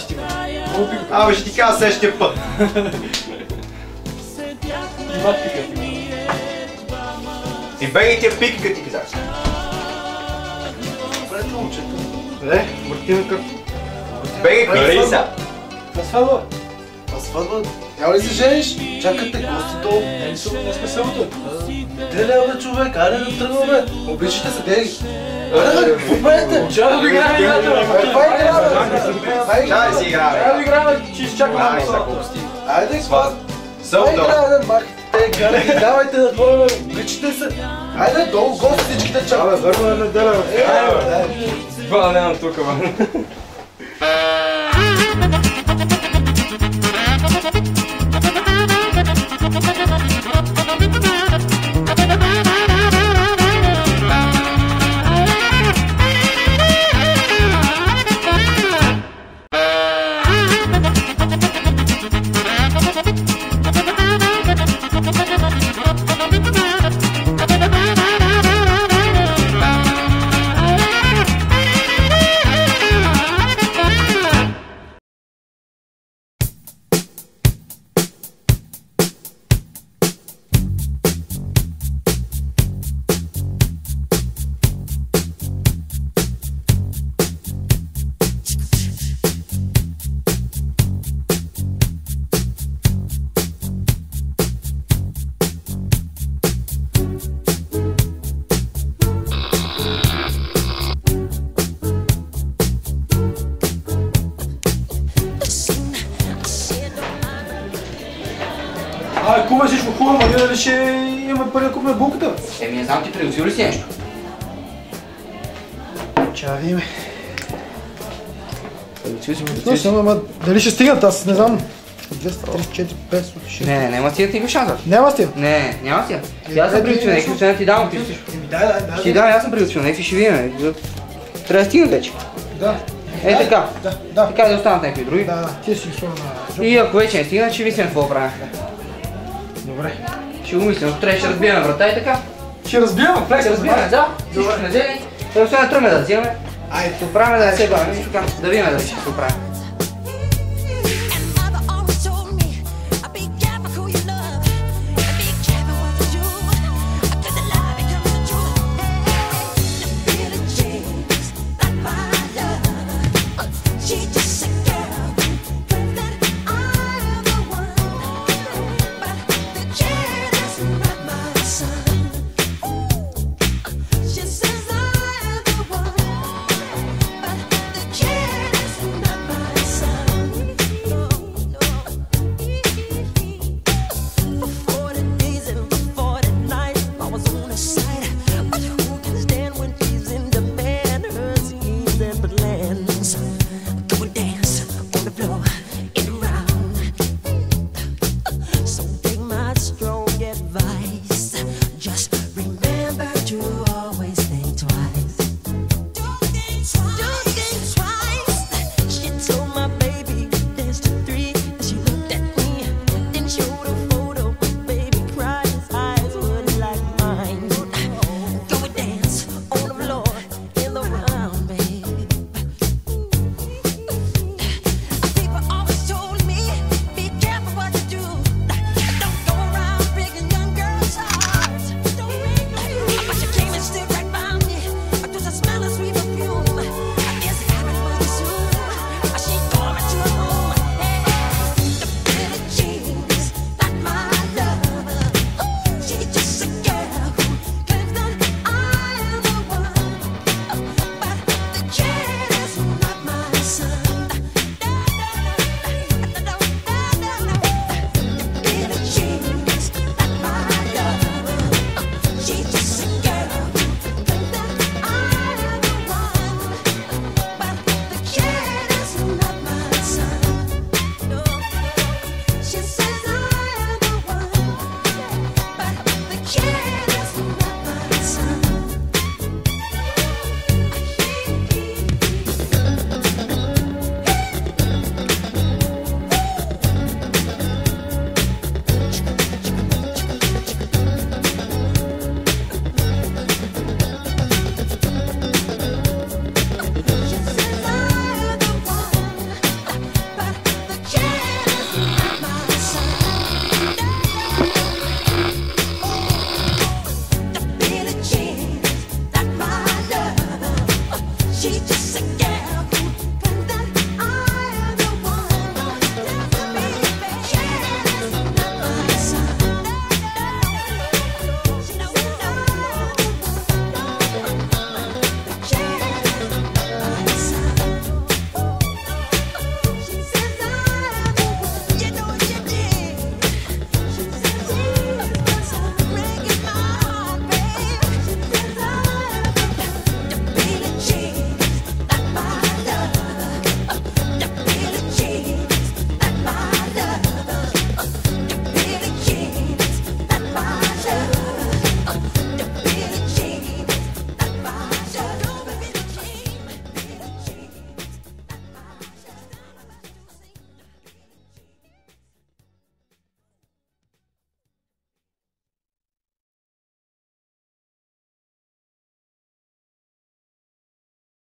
ще ти го. Абе, ще ти кажа следващия път. Имат пика. И беги тия пики, като ти казах. Пред момчета. Мартина как? Беги, пики са. На сватба. На сватба? Няма ли се жениш? Чакате гости долу. Не сме събота. Те ли бе човек? Айде да тръгваме. Обичате се, дей. Айде бе, какво правите? Чакай да играем играта. Чай да си играем. Трябва да играем, че изчакваме Ай, за сватба. глупости. Айде, Сват. Айде, Сълто. играем, махите, карайте, давайте да ходим, обичате се. Айде, долу гости всичките чакат. Абе, върна на неделя. Два нямам тук, бе. Куме всичко хубаво, ама ние дали ще имаме пари да купим булката? Еми, не знам, ти приготвил ли си нещо? Ча да видим. Приготвил съм, ама дали ще стигнат, аз не знам. 200, 3, 4, 5, 6... Не, няма стига, ти имаш шанс. Няма стига? Не, няма стига. Аз съм приготвил, някакви ще ти давам, ти искаш. Дай. Ще дам, аз съм приготвил, някакви ще видим. Трябва да стигнат вече. Да. Е така. Да. Така да останат някакви други. Да, ти си ги сложа на... И ако вече не стигнат, ще мислим какво правим. Добре. Ще го мислим, утре ще разбиваме врата и така. Ще разбиваме, Ще разбиваме, да. Всичко сме взели. Да освен да тръгнем да вземем. Айде. Ще оправим да не се бавим, да видим да ще се оправим.